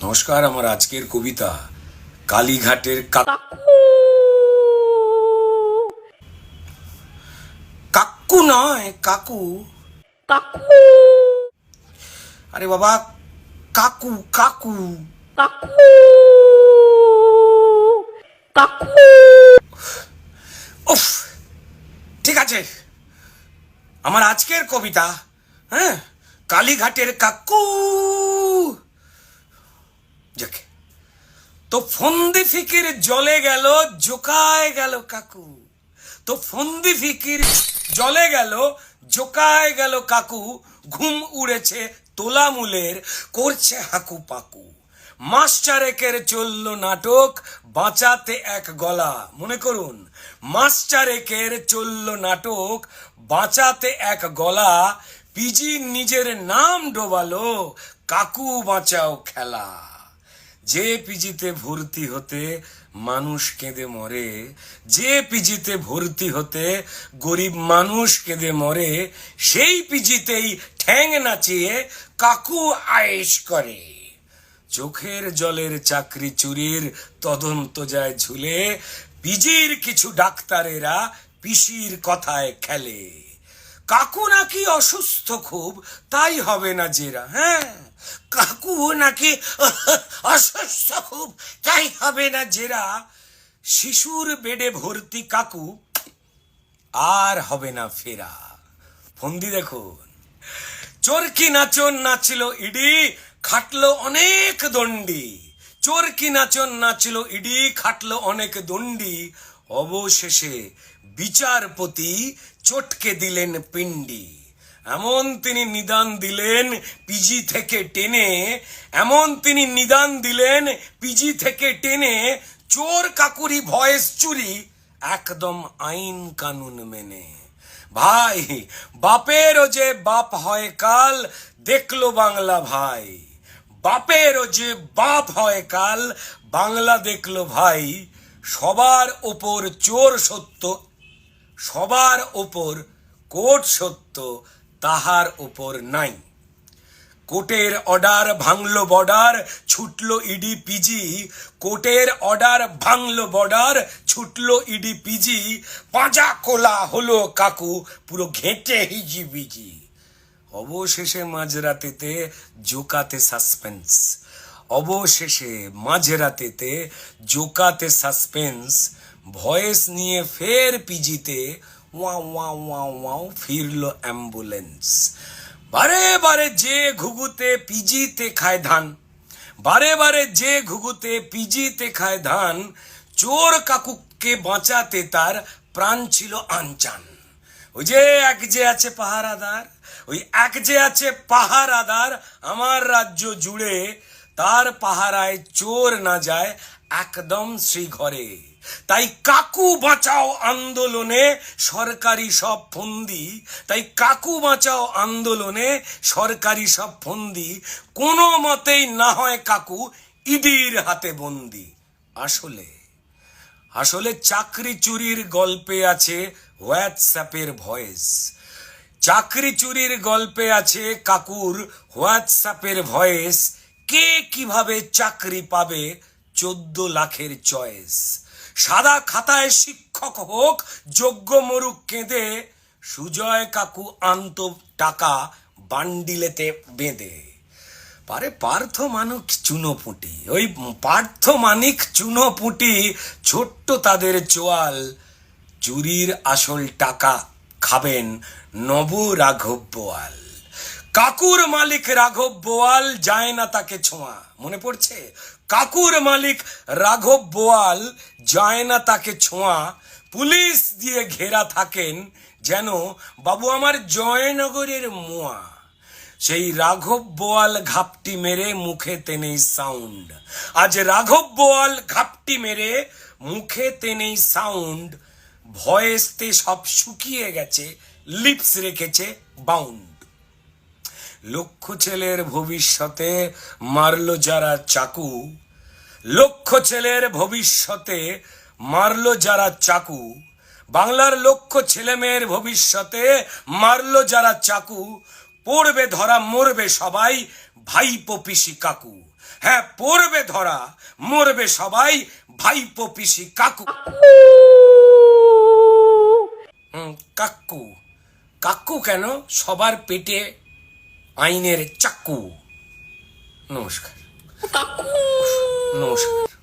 নমস্কার। আমার আজকের কবিতা কালীঘাটের কাকু নয় কাকু। কাকু আরে বাবা, কাকু কাকু। কাকু কাকু উফ, ঠিক আছে। আমার আজকের কবিতা, হ্যাঁ, কালীঘাটের কাকু। যাকে তো ফন্দি ফিকির জলে গেল, জোকায় গেল কাকু। তো ফন্দি ফিকির জলে গেল, জোকায় গেল কাকু। ঘুম উড়েছে তোলা মূলের, করছে হাকু পাকু। মাস চারেকের চলল নাটক, বাঁচাতে এক গলা। মনে করুন, মাস চারেকের চলল নাটক, বাঁচাতে এক গলা। পিজি নিজের নাম ডোবালো, কাকু বাঁচাও খেলা। যে পিজিতে ভর্তি হতে মানুষ কেঁদে মরে, যে পিজিতে ভর্তি হতে গরিব মানুষ কেঁদে মরে, সেই পিজিতেই ঠ্যাং নাচিয়ে কাকু আয়েশ করে। চোখের জলের চাকরি চুরির তদন্ত যায় ঝুলে, পিজির কিছু ডাক্তারেরা পিসির কথায় খেলে। কাকু নাকি অসুস্থ খুব, তাই হবে না জেরা। হ্যাঁ, কাকু নাকি অসুস্থ খুব, তাই হবে না জেরা। শিশুর বেডে ভর্তি কাকু, আর হবে না ফেরা। ফন্দি দেখুন। চোরকি নাচন নাচল ইডি, খাটলো অনেক দণ্ডি। চোরকি নাচন নাচল ইডি, খাটলো অনেক দণ্ডি। অবশেষে বিচারপতি চটকে দিলেন পিণ্ডি। এমন তিনি নিদান দিলেন পিজি থেকে টেনে, এমন তিনি নিদান দিলেন পিজি থেকে টেনে। চোর কাকুরি ভয়েস চুরি, একদম আইন কানুন মেনে। ভাই, বাপেরও যে বাপ হয় কাল, দেখলো বাংলা ভাই। বাপেরও যে বাপ হয় কাল, বাংলা দেখলো ভাই। সবার ওপর চোর সত্য, সবার ওপর কোর্ট সত্য, তাহার ওপর নাই। কোর্টের অর্ডার ভাঙলো বর্ডার, ছুটলো ইডি পিজি। কোর্টের অর্ডার ভাঙলো বর্ডার, ছুটলো ইডি পিজি। পাঁজা কোলা হলো কাকু, পুরো ঘেঁটে হিজি বিজি। অবশেষে মাঝরাতেতে জোকাতে সাসপেন্স, অবশেষে মাঝরাতেতে জোকাতে সাসপেন্স। ভয়েস নিয়ে ফের পিজিতে ওয়াও ওয়াও ওয়াও ওয়াও ফিরলো অ্যাম্বুলেন্স। বারে বারে যে ঘুঘুতে পিজিতে খায় ধান, বারে বারে যে ঘুঘুতে পিজিতে খায় ধান। চোর কাকুকে বাঁচাতে তার প্রাণ ছিল আনচান। ওই যে এক যে আছে পাহারাদার, ওই এক যে আছে পাহারাদার আমার রাজ্য জুড়ে, তার পাহারায় চোর না যায় একদম শ্রীঘরে। তাই কাকু বাঁচাও আন্দোলনে সরকারি সব ফন্দি, তাই কাকু বাঁচাও আন্দোলনে সরকারি সব ফন্দি। কোনো মতেই না হয় কাকু ইডির হাতে বন্দি। আসলে আসলে চাকরি চুরির গল্পে আছে হোয়াটসঅ্যাপের ভয়েস। চাকরি চুরির গল্পে আছে কাকুর হোয়াটসঅ্যাপের ভয়েস। কে কিভাবে চাকরি পাবে 14 লাখের চয়েস। সাদা খাতায় শিক্ষক হোক, যোগ্য মরুক কেঁদে। সুজয় কাকু আনত টাকা বান্ডিলেতে বেঁধে। পারে পার্থ মানিক চুনোপুটি, ওই পার্থ মানিক চুনোপুটি, ছোট্ট তাদের চোয়াল। চুরির আসল টাকা খাবেন নব রাঘব বোয়াল। কাকুর মালিক রাঘব বোয়াল, যায় না তাকে ছোঁয়া। মনে পড়ছে? কাকুর মালিক রাঘব বোয়াল, যায় না তাকে ছোঁয়া। পুলিশ দিয়ে ঘেরা থাকেন যেন বাবু আমার জয়নগরের মোয়া। সেই রাঘব বোয়াল ঘাপটি মেরে মুখে তেনেই সাউন্ড। আজ রাঘব বোয়াল ঘাপটি মেরে মুখে তেনেই সাউন্ড। ভয়েসতে সব শুকিয়ে গেছে, লিপস রেখেছে বাউন্ড। লক্ষ ছেলের ভবিষ্যতে মারলো যারা চাকু, লক্ষ ছেলের ভবিষ্যতে মারলো যারা চাকু। বাংলার লক্ষ ছেলেমেয়ের ভবিষ্যতে মারলো যারা চাকু। পড়বে ধরা মরবে সবাই, ভাইপো পিসি কাকু। হ্যাঁ পড়বে ধরা, মরবে সবাই, ভাইপো পিসি কাকু। কাকু, কাকু কেন? সবার পেটে আইনের চাক্কু। নমস্কার। কাকু নমস্কার।